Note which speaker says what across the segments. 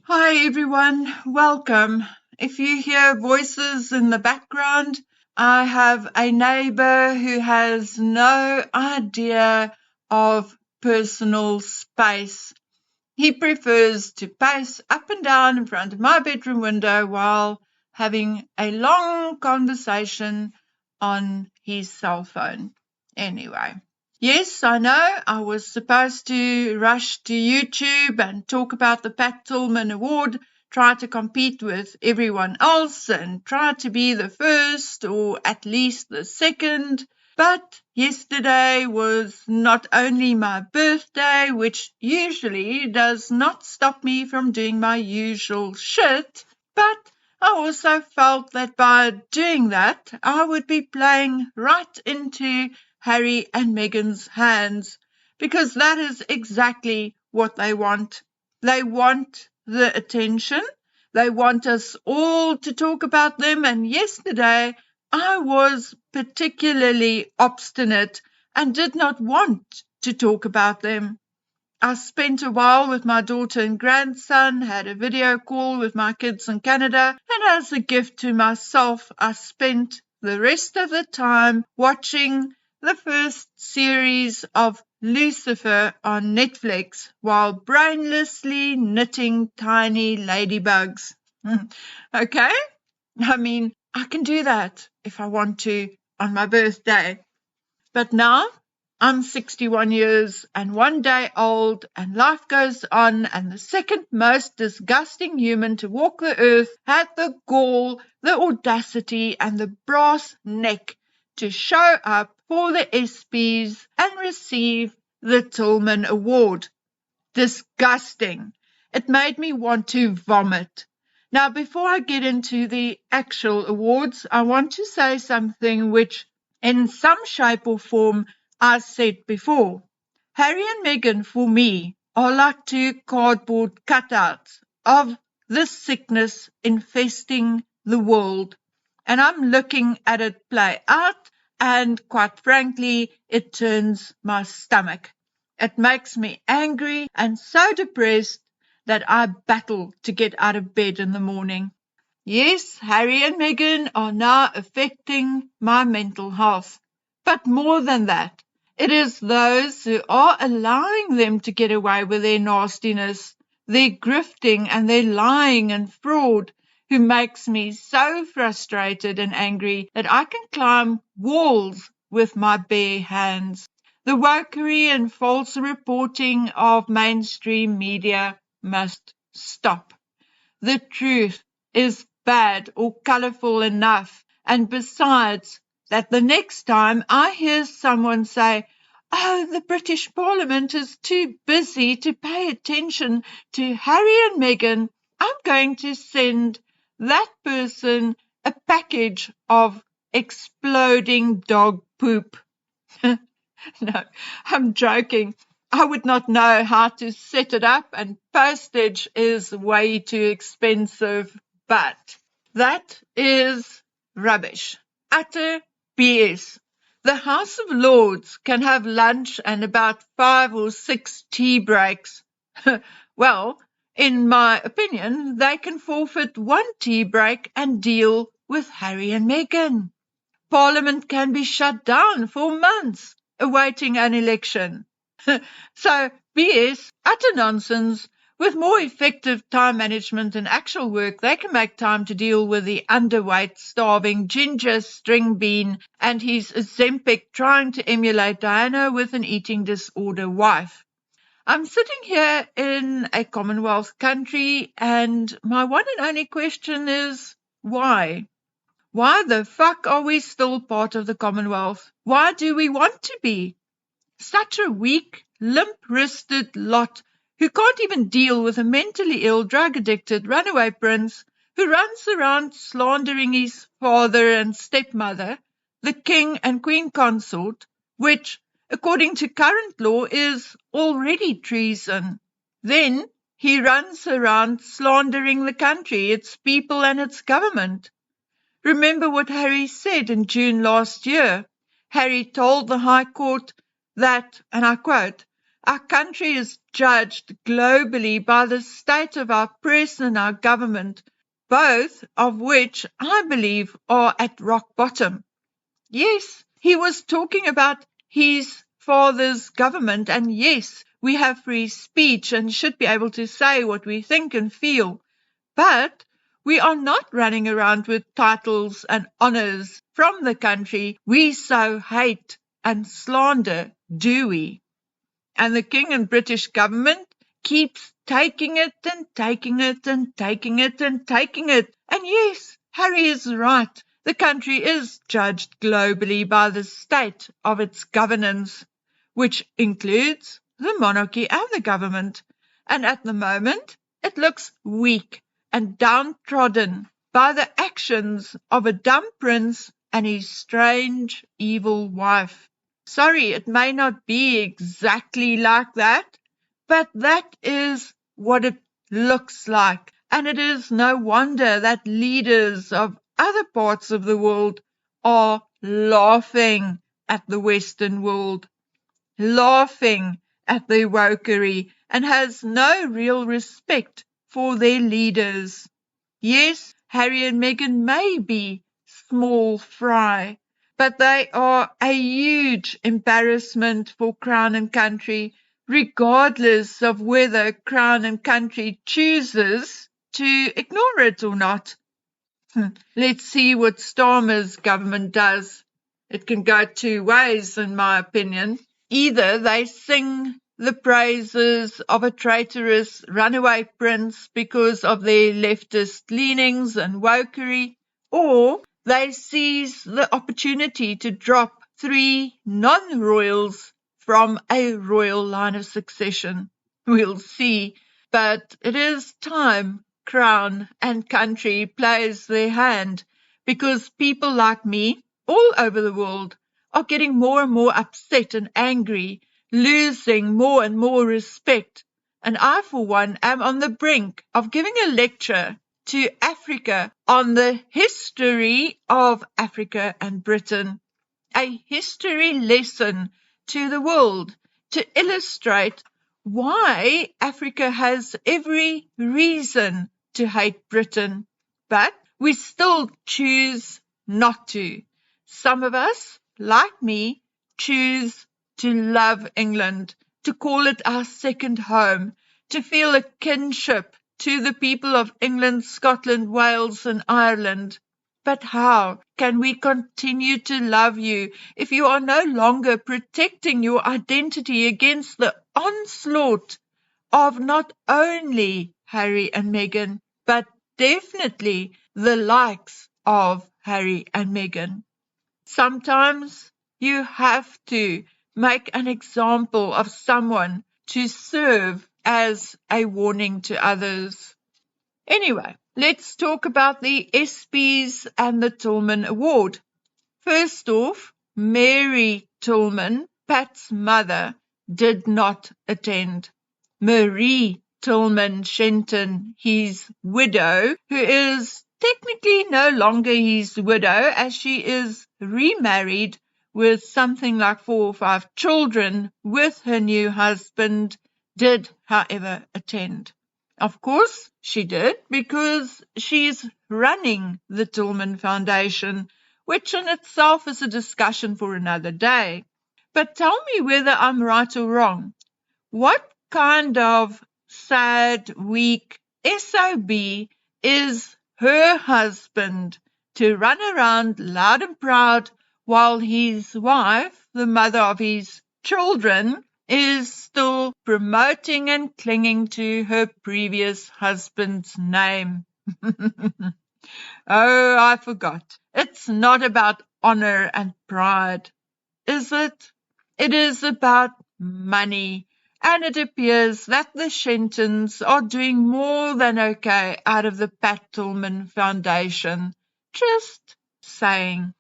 Speaker 1: Hi everyone, welcome. If you hear voices in the background, I have a neighbor who has no idea of personal space. He prefers to pace up and down in front of my bedroom window while having a long conversation on his cell phone. Anyway. Yes, I know. I was supposed to rush to YouTube and talk about the Tillman Award, try to compete with everyone else and try to be the first or at least the second. But yesterday was not only my birthday, which usually does not stop me from doing my usual shit, but I also felt that by doing that, I would be playing right into Harry and Meghan's hands, because that is exactly what they want. They want the attention. They want us all to talk about them. And yesterday, I was particularly obstinate and did not want to talk about them. I spent a while with my daughter and grandson, had a video call with my kids in Canada, and as a gift to myself, I spent the rest of the time watching the first series of Lucifer on Netflix while brainlessly knitting tiny ladybugs. Okay? I mean, I can do that if I want to on my birthday. But now I'm 61 years and 1 day old, and life goes on, and the second most disgusting human to walk the earth had the gall, the audacity, and the brass neck to show up for the ESPYs and receive the Tillman Award. Disgusting. It made me want to vomit. Now, before I get into the actual awards, I want to say something which, in some shape or form, I said before. Harry and Meghan, for me, are like two cardboard cutouts of this sickness infesting the world. And I'm looking at it play out, and quite frankly, it turns my stomach. It makes me angry and so depressed that I battle to get out of bed in the morning. Yes, Harry and Meghan are now affecting my mental health. But more than that, it is those who are allowing them to get away with their nastiness, their grifting and their lying and fraud, who makes me so frustrated and angry that I can climb walls with my bare hands. The wokery and false reporting of mainstream media must stop. The truth is bad or colourful enough, and besides that, the next time I hear someone say, "Oh, the British Parliament is too busy to pay attention to Harry and Meghan," I'm going to send that person a package of exploding dog poop. No, I'm joking. I would not know how to set it up, and postage is way too expensive. But that is rubbish. Utter BS. The House of Lords can have lunch and about 5 or 6 tea breaks. Well, in my opinion, they can forfeit 1 tea break and deal with Harry and Meghan. Parliament can be shut down for months, awaiting an election. So, BS, utter nonsense. With more effective time management and actual work, they can make time to deal with the underweight, starving ginger string bean and his Ozempic trying to emulate Diana with an eating disorder wife. I'm sitting here in a Commonwealth country, and my one and only question is, why? Why the fuck are we still part of the Commonwealth? Why do we want to be? Such a weak, limp-wristed lot who can't even deal with a mentally ill, drug-addicted, runaway prince who runs around slandering his father and stepmother, the king and queen consort, which, according to current law, is already treason. Then he runs around slandering the country, its people and its government. Remember what Harry said in June last year. Harry told the High Court that, and I quote, Our country is judged globally by the state of our press and our government, both of which I believe are at rock bottom. Yes, he was talking about his father's government, and yes, we have free speech and should be able to say what we think and feel. But we are not running around with titles and honours from the country we so hate and slander, do we? And the King and British government keeps taking it and taking it and taking it and taking it. And yes, Harry is right. The country is judged globally by the state of its governance, which includes the monarchy and the government. And at the moment, it looks weak and downtrodden by the actions of a dumb prince and his strange, evil wife. Sorry, it may not be exactly like that, but that is what it looks like. And it is no wonder that leaders of other parts of the world are laughing at the Western world, laughing at their wokery, and has no real respect for their leaders. Yes, Harry and Meghan may be small fry, but they are a huge embarrassment for Crown and Country, regardless of whether Crown and Country chooses to ignore it or not. Let's see what Starmer's government does. It can go two ways, in my opinion. Either they sing the praises of a traitorous runaway prince because of their leftist leanings and wokery, or they seize the opportunity to drop 3 non-royals from a royal line of succession. We'll see, but it is time Crown and Country plays their hand, because people like me all over the world are getting more and more upset and angry, losing more and more respect, and I, for one, am on the brink of giving a lecture to Africa on the history of Africa and Britain, a history lesson to the world to illustrate why Africa has every reason to hate Britain, but we still choose not to. Some of us, like me, choose to love England, to call it our second home, to feel a kinship to the people of England, Scotland, Wales, and Ireland. But how can we continue to love you if you are no longer protecting your identity against the onslaught of not only Harry and Meghan, but definitely the likes of Harry and Meghan? Sometimes you have to make an example of someone to serve as a warning to others. Anyway, let's talk about the ESPYs and the Tillman Award. First off, Mary Tillman, Pat's mother, did not attend. Marie Tillman Shenton, his widow, who is technically no longer his widow, as she is remarried with something like 4 or 5 children with her new husband, did, however, attend. Of course she did, because she's running the Tillman Foundation, which in itself is a discussion for another day. But tell me whether I'm right or wrong. What kind of sad, weak SOB is her husband to run around loud and proud while his wife, the mother of his children, is still promoting and clinging to her previous husband's name? Oh, I forgot. It's not about honor and pride, is it? It is about money. And it appears that the Shentons are doing more than okay out of the Pat Tillman Foundation. Just saying.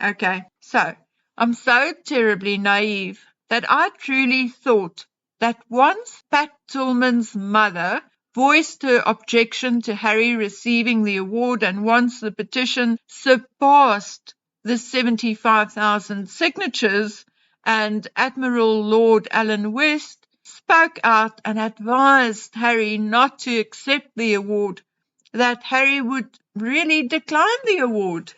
Speaker 1: Okay, so I'm so terribly naive that I truly thought that once Pat Tillman's mother voiced her objection to Harry receiving the award, and once the petition surpassed the 75,000 signatures and Admiral Lord Alan West spoke out and advised Harry not to accept the award, that Harry would really decline the award.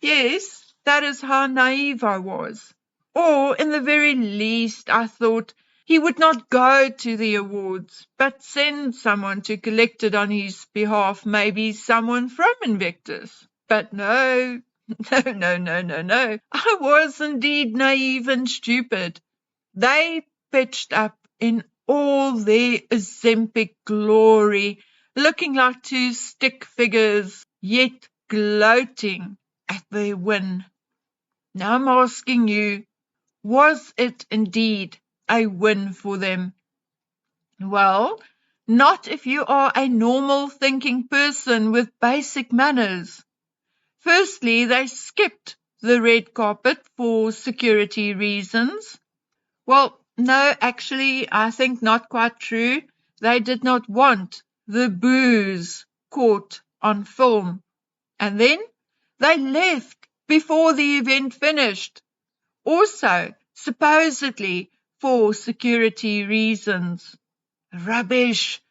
Speaker 1: Yes, that is how naive I was. Or, in the very least, I thought he would not go to the awards, but send someone to collect it on his behalf, maybe someone from Invictus. But no, no. I was indeed naive and stupid. They pitched up in all their Ozempic glory, looking like two stick figures, yet gloating at their win. Now I'm asking you, was it indeed a win for them? Well, not if you are a normal thinking person with basic manners. Firstly, they skipped the red carpet for security reasons. Well, no, actually, I think not quite true. They did not want the booze caught on film. And then they left before the event finished. Also, supposedly for security reasons. Rubbish.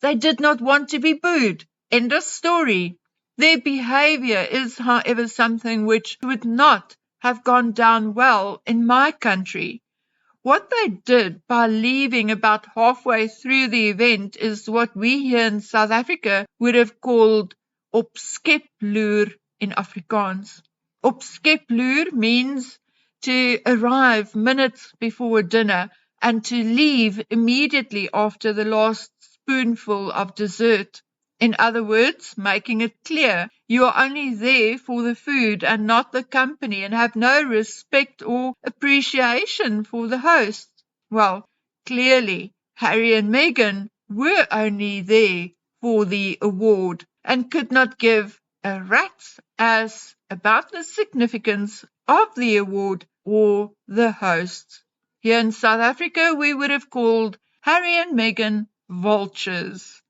Speaker 1: They did not want to be booed. End of story. Their behavior is, however, something which would not have gone down well in my country. What they did by leaving about halfway through the event is what we here in South Africa would have called op skeploer in Afrikaans. Op skeploer means to arrive minutes before dinner and to leave immediately after the last spoonful of dessert. In other words, making it clear you are only there for the food and not the company, and have no respect or appreciation for the host. Well, clearly, Harry and Meghan were only there for the award and could not give a rat's ass about the significance of the award or the hosts. Here in South Africa, we would have called Harry and Meghan vultures,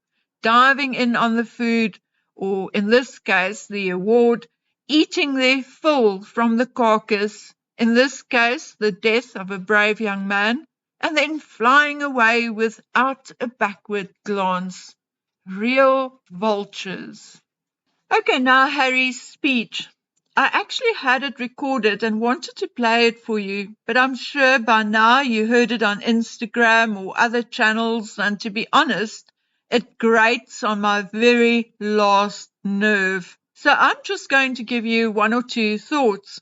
Speaker 1: diving in on the food, or in this case, the award, eating their fill from the carcass, in this case, the death of a brave young man, and then flying away without a backward glance. Real vultures. Okay, now Harry's speech. I actually had it recorded and wanted to play it for you, but I'm sure by now you heard it on Instagram or other channels, and to be honest, it grates on my very last nerve. So I'm just going to give you one or two thoughts.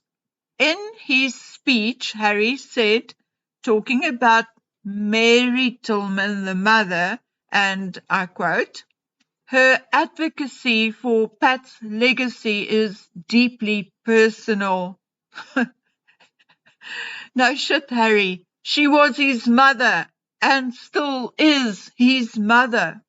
Speaker 1: In his speech, Harry said, talking about Mary Tillman, the mother, and I quote, "Her advocacy for Pat's legacy is deeply personal." No shit, Harry. She was his mother and still is his mother.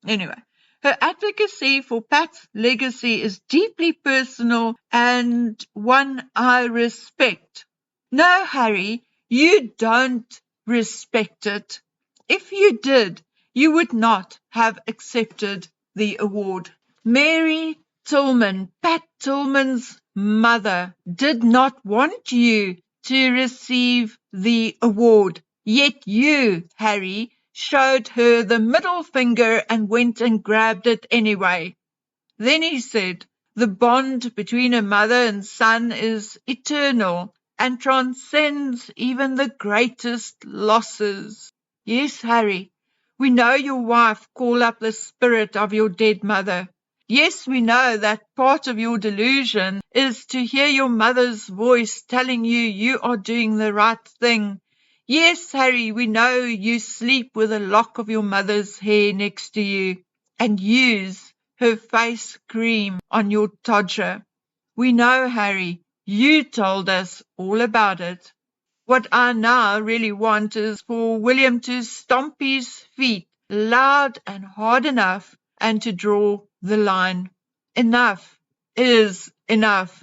Speaker 1: Anyway, her advocacy for Pat's legacy is deeply personal and one I respect. No, Harry, you don't respect it. If you did, you would not have accepted the award. Mary Tillman, Pat Tillman's mother, did not want you to receive the award. Yet you, Harry, showed her the middle finger and went and grabbed it anyway. Then he said, the bond between a mother and son is eternal and transcends even the greatest losses. Yes, Harry, we know your wife called up the spirit of your dead mother. Yes, we know that part of your delusion is to hear your mother's voice telling you you are doing the right thing. Yes, Harry, we know you sleep with a lock of your mother's hair next to you and use her face cream on your todger. We know, Harry, you told us all about it. What I now really want is for William to stomp his feet loud and hard enough and to draw the line. Enough is enough.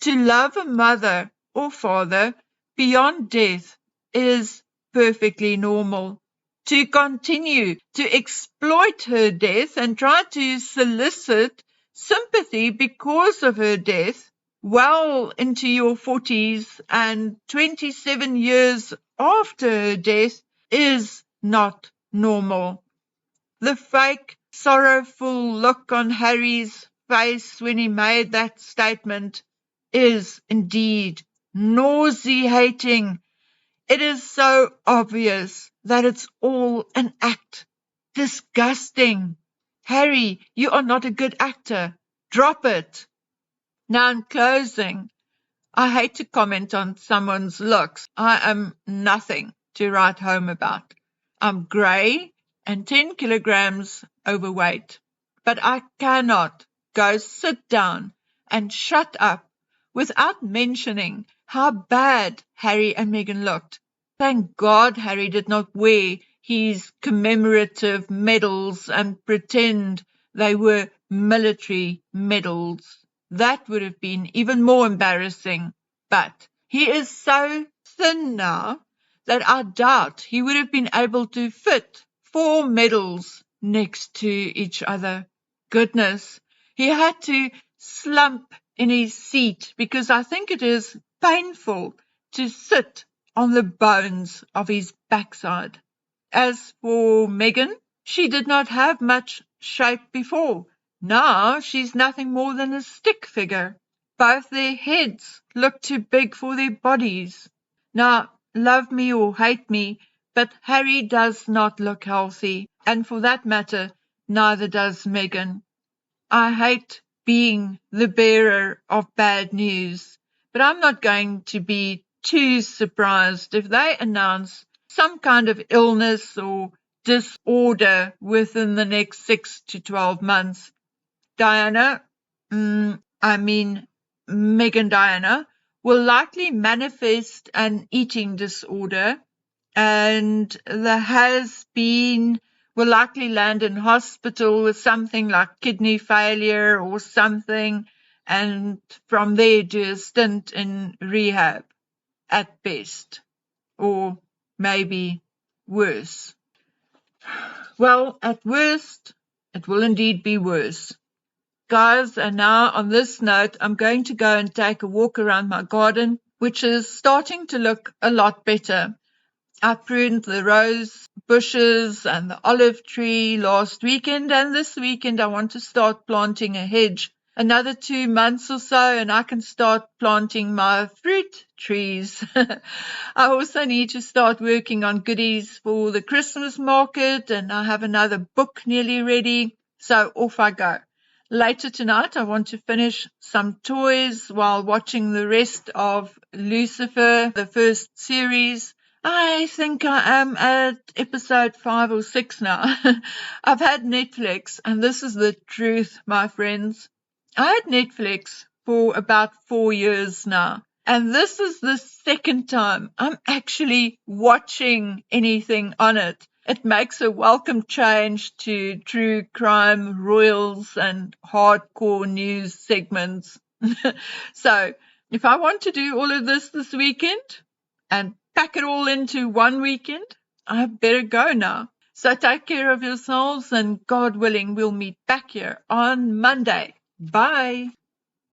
Speaker 1: To love a mother or father beyond death is perfectly normal. To continue to exploit her death and try to solicit sympathy because of her death well into your 40s and 27 years after her death is not normal. The fake, sorrowful look on Harry's face when he made that statement is indeed nauseating. It is so obvious that it's all an act. Disgusting. Harry, you are not a good actor. Drop it. Now, in closing, I hate to comment on someone's looks. I am nothing to write home about. I'm grey and 10 kilograms overweight. But I cannot go sit down and shut up without mentioning how bad Harry and Meghan looked. Thank God Harry did not wear his commemorative medals and pretend they were military medals. That would have been even more embarrassing. But he is so thin now that I doubt he would have been able to fit 4 medals next to each other. Goodness, he had to slump in his seat because I think it is painful to sit on the bones of his backside. As for Meghan, she did not have much shape before. Now she's nothing more than a stick figure. Both their heads look too big for their bodies. Now, love me or hate me, but Harry does not look healthy, and for that matter, neither does Meghan. I hate being the bearer of bad news, but I'm not going to be too surprised if they announce some kind of illness or disorder within the next 6 to 12 months. Meghan Diana, will likely manifest an eating disorder, and the has-been will likely land in hospital with something like kidney failure or something, and from there do a stint in rehab at best, or maybe worse. Well, at worst, it will indeed be worse. Guys, and now on this note, I'm going to go and take a walk around my garden, which is starting to look a lot better. I pruned the rose bushes and the olive tree last weekend, and this weekend I want to start planting a hedge. Another 2 months or so and I can start planting my fruit trees. I also need to start working on goodies for the Christmas market, and I have another book nearly ready, so off I go. Later tonight, I want to finish some toys while watching the rest of Lucifer, the first series. I think I am at episode 5 or 6 now. I've had Netflix, and this is the truth, my friends. I had Netflix for about 4 years now, and this is the second time I'm actually watching anything on it. It makes a welcome change to true crime royals and hardcore news segments. So, if I want to do all of this weekend and pack it all into one weekend, I better go now. So take care of yourselves, and God willing, we'll meet back here on Monday. Bye.